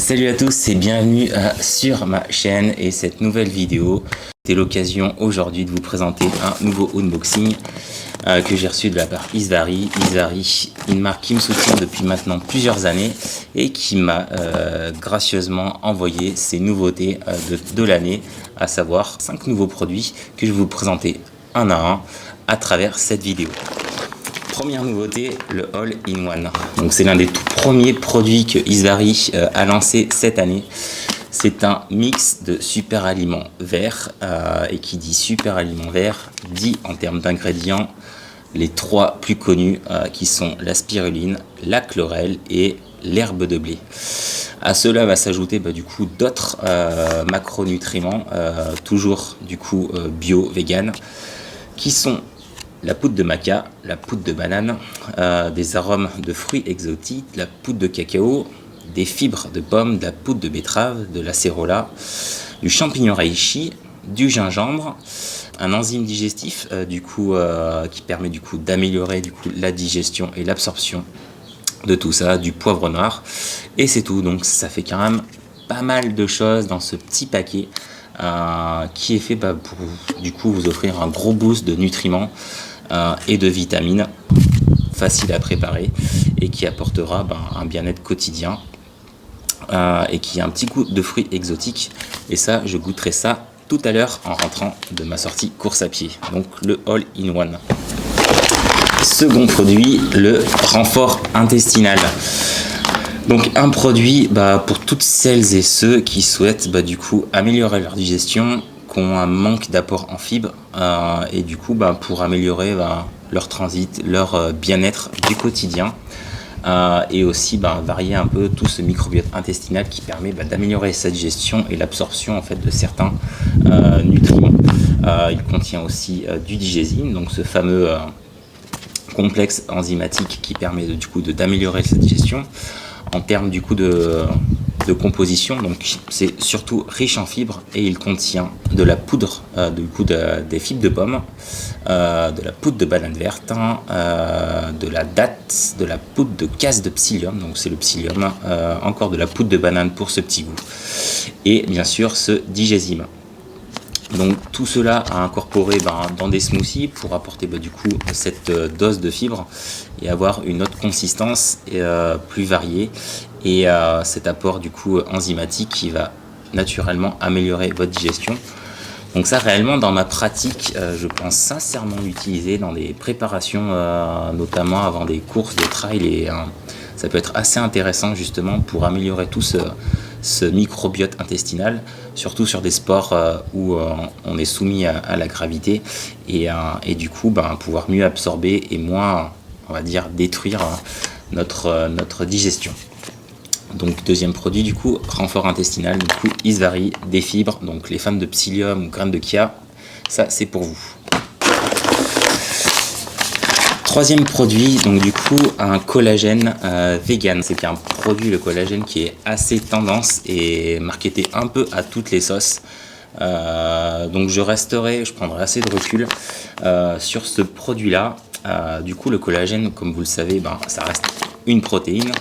Salut à tous et bienvenue sur ma chaîne et cette nouvelle vidéo. C'est l'occasion aujourd'hui de vous présenter un nouveau unboxing que j'ai reçu de la part Isvari. Isvari, une marque qui me soutient depuis maintenant plusieurs années et qui m'a gracieusement envoyé ses nouveautés de l'année, à savoir 5 nouveaux produits que je vais vous présenter un à un à travers cette vidéo. Première nouveauté, le All-in-One. Donc c'est l'un des tout premiers produits que Isvari a lancé cette année. C'est un mix de super aliments verts et qui dit super aliments verts dit en termes d'ingrédients les 3 plus connus qui sont la spiruline, la chlorelle et l'herbe de blé. À cela va s'ajouter du coup d'autres macronutriments toujours du coup bio, vegan, qui sont la poudre de maca, la poudre de banane, des arômes de fruits exotiques, la poudre de cacao, des fibres de pomme, de la poudre de betterave, de l'acérola, du champignon reishi, du gingembre, un enzyme digestif qui permet d'améliorer la digestion et l'absorption de tout ça, du poivre noir, et c'est tout. Donc ça fait quand même pas mal de choses dans ce petit paquet qui est fait pour vous offrir un gros boost de nutriments et de vitamines, facile à préparer et qui apportera un bien-être quotidien et qui a un petit goût de fruits exotiques. Et ça, je goûterai ça tout à l'heure en rentrant de ma sortie course à pied. Donc le All-in-One. Second produit, le renfort intestinal. Donc un produit pour toutes celles et ceux qui souhaitent améliorer leur digestion, qui ont un manque d'apport en fibres et pour améliorer leur transit, leur bien-être du quotidien et aussi varier un peu tout ce microbiote intestinal qui permet d'améliorer sa digestion et l'absorption en fait de certains nutriments. Il contient aussi du digésine, donc ce fameux complexe enzymatique qui permet d'améliorer sa digestion. En termes de composition, donc c'est surtout riche en fibres et il contient de la poudre des fibres de pomme, de la poudre de banane verte, de la date, de la poudre de casse de psyllium, donc c'est le psyllium, encore de la poudre de banane pour ce petit goût, et bien sûr ce digésime. Donc tout cela à incorporer dans des smoothies pour apporter cette dose de fibres et avoir une autre consistance plus variée et cet apport enzymatique qui va naturellement améliorer votre digestion. Donc ça réellement dans ma pratique, je pense sincèrement l'utiliser dans des préparations notamment avant des courses de trail et ça peut être assez intéressant justement pour améliorer tout ce microbiote intestinal, surtout sur des sports où on est soumis à la gravité et pouvoir mieux absorber et moins, on va dire, détruire notre digestion. Donc deuxième produit renfort intestinal, Isvari, des fibres, donc les fans de psyllium ou graines de chia, ça c'est pour vous. Troisième produit, un collagène vegan. C'est un produit, le collagène, qui est assez tendance et marketé un peu à toutes les sauces. Donc je prendrai assez de recul sur ce produit-là. Le collagène, comme vous le savez, ça reste une protéine,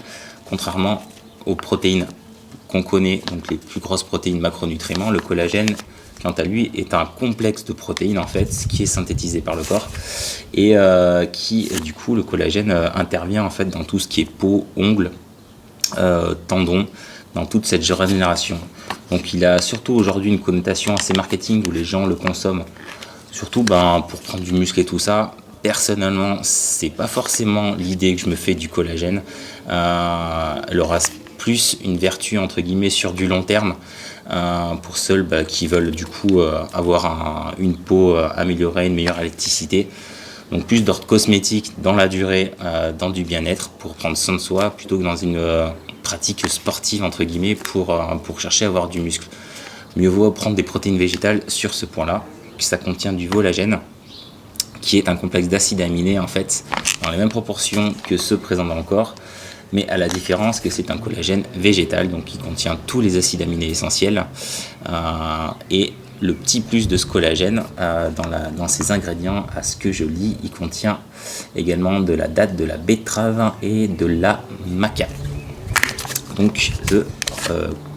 contrairement aux protéines qu'on connaît, donc les plus grosses protéines macronutriments. Le collagène, quant à lui, est un complexe de protéines en fait qui est synthétisé par le corps et le collagène intervient en fait dans tout ce qui est peau, ongles, tendons, dans toute cette régénération. Donc il a surtout aujourd'hui une connotation assez marketing où les gens le consomment surtout pour prendre du muscle et tout ça. Personnellement, c'est pas forcément l'idée que je me fais du collagène. Elle aura plus une vertu entre guillemets sur du long terme pour ceux qui veulent avoir une peau améliorée, une meilleure élasticité. Donc plus d'ordre cosmétique dans la durée, dans du bien-être pour prendre soin de soi plutôt que dans une pratique sportive entre guillemets pour chercher à avoir du muscle. Mieux vaut prendre des protéines végétales sur ce point-là. Ça contient du volagène qui est un complexe d'acides aminés en fait dans les mêmes proportions que ceux présents dans le corps, mais à la différence que c'est un collagène végétal, donc qui contient tous les acides aminés essentiels et le petit plus de ce collagène dans ses ingrédients, à ce que je lis, il contient également de la date, de la betterave et de la maca. Donc le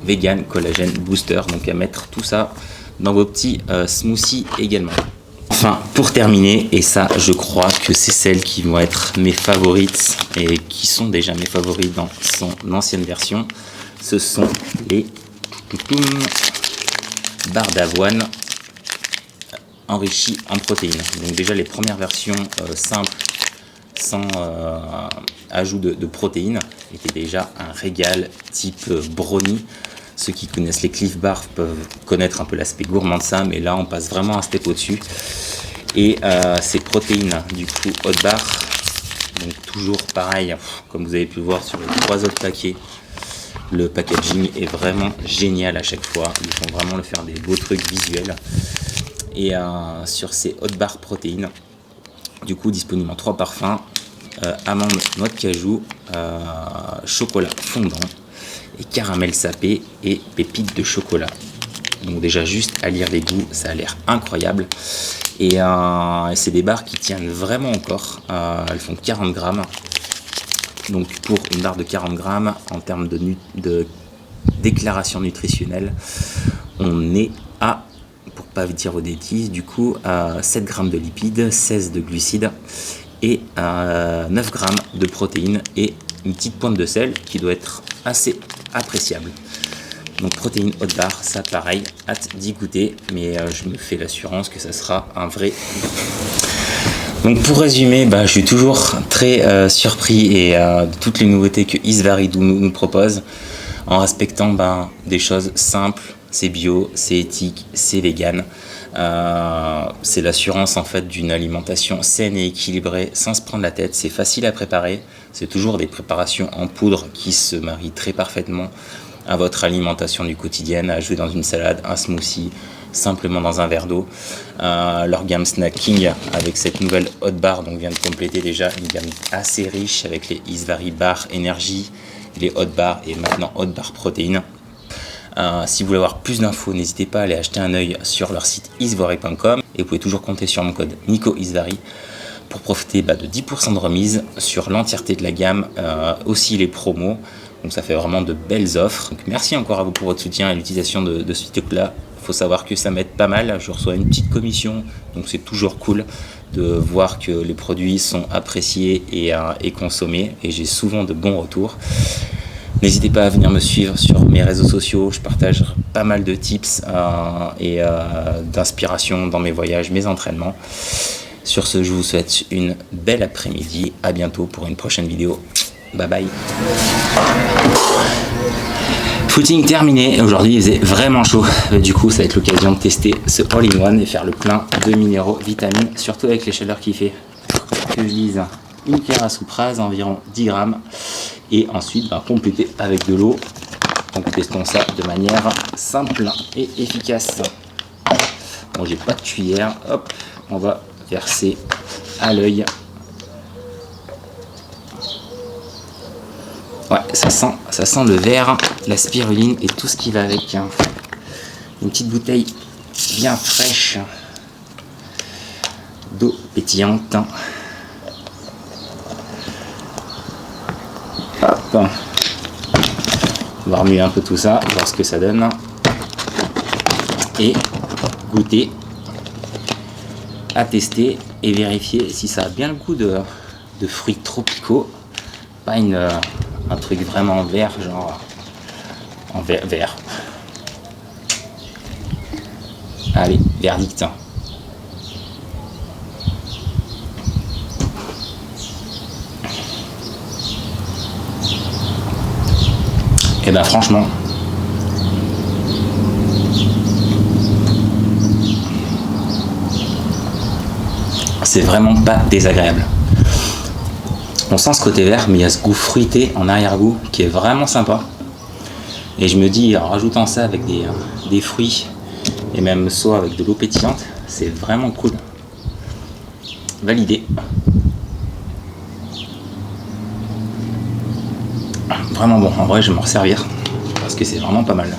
vegan collagène booster, donc à mettre tout ça dans vos petits smoothies également. Enfin, pour terminer, et ça je crois que c'est celles qui vont être mes favorites et qui sont déjà mes favorites dans son ancienne version, ce sont les barres d'avoine enrichies en protéines. Donc déjà les premières versions simples, sans ajout de protéines, étaient déjà un régal type brownie. Ceux qui connaissent les Clif Bar peuvent connaître un peu l'aspect gourmand de ça, mais là on passe vraiment un step au-dessus. Et ces protéines du coup hot bar, donc toujours pareil, comme vous avez pu voir sur les 3 autres paquets, le packaging est vraiment génial à chaque fois. Ils font vraiment le faire des beaux trucs visuels. Et sur ces hot bar protéines, du coup disponible en 3 parfums, amande, noix de cajou, chocolat fondant et caramel sapé et pépites de chocolat. Donc déjà juste à lire les goûts, ça a l'air incroyable. Et c'est des barres qui tiennent vraiment encore. Elles font 40 grammes. Donc pour une barre de 40 grammes, en termes de déclaration nutritionnelle, on est à, pour pas dire aux bêtises, du coup à 7 grammes de lipides, 16 de glucides et 9 grammes de protéines et une petite pointe de sel qui doit être assez appréciable. Donc protéines hot bar, ça pareil, hâte d'y goûter, mais je me fais l'assurance que ça sera un vrai. Donc pour résumer, je suis toujours très surpris de toutes les nouveautés que Isvari nous propose, en respectant des choses simples. C'est bio, c'est éthique, c'est vegan. C'est l'assurance en fait d'une alimentation saine et équilibrée sans se prendre la tête. C'est facile à préparer. C'est toujours des préparations en poudre qui se marient très parfaitement à votre alimentation du quotidien, à ajouter dans une salade, un smoothie, simplement dans un verre d'eau. Leur gamme snacking avec cette nouvelle hot bar donc vient de compléter déjà une gamme assez riche avec les Isvari Bar Énergie, les hot bar et maintenant hot bar protéines. Si vous voulez avoir plus d'infos, n'hésitez pas à aller acheter un œil sur leur site isvari.com et vous pouvez toujours compter sur mon code NicoIsvari pour profiter de 10% de remise sur l'entièreté de la gamme, aussi les promos. Donc ça fait vraiment de belles offres. Donc merci encore à vous pour votre soutien et l'utilisation de ce stock-là. Il faut savoir que ça m'aide pas mal. Je reçois une petite commission, donc c'est toujours cool de voir que les produits sont appréciés et consommés. Et j'ai souvent de bons retours. N'hésitez pas à venir me suivre sur mes réseaux sociaux. Je partage pas mal de tips et d'inspiration dans mes voyages, mes entraînements. Sur ce, je vous souhaite une belle après-midi. À bientôt pour une prochaine vidéo. Bye bye. Footing terminé. Aujourd'hui, il faisait vraiment chaud. Du coup, ça va être l'occasion de tester ce all-in-one et faire le plein de minéraux, vitamines, surtout avec les chaleurs qu'il fait. Que je dise, une cuillère à soupe rase, environ 10 grammes. Et ensuite, compléter avec de l'eau. Donc, testons ça de manière simple et efficace. Bon, j'ai pas de cuillère. Hop, on va verser à l'œil. Ouais, ça sent le verre, la spiruline et tout ce qui va avec. Une petite bouteille bien fraîche d'eau pétillante. Hop. On va remuer un peu tout ça, voir ce que ça donne. Et goûter, à tester et vérifier si ça a bien le goût de fruits tropicaux. Pas un truc vraiment vert, genre en vert. Allez, verdict. Et franchement, c'est vraiment pas désagréable. On sent ce côté vert, mais il y a ce goût fruité en arrière-goût qui est vraiment sympa. Et je me dis, en rajoutant ça avec des fruits et même soit avec de l'eau pétillante, c'est vraiment cool. Validé. Vraiment bon, en vrai je vais m'en resservir parce que c'est vraiment pas mal.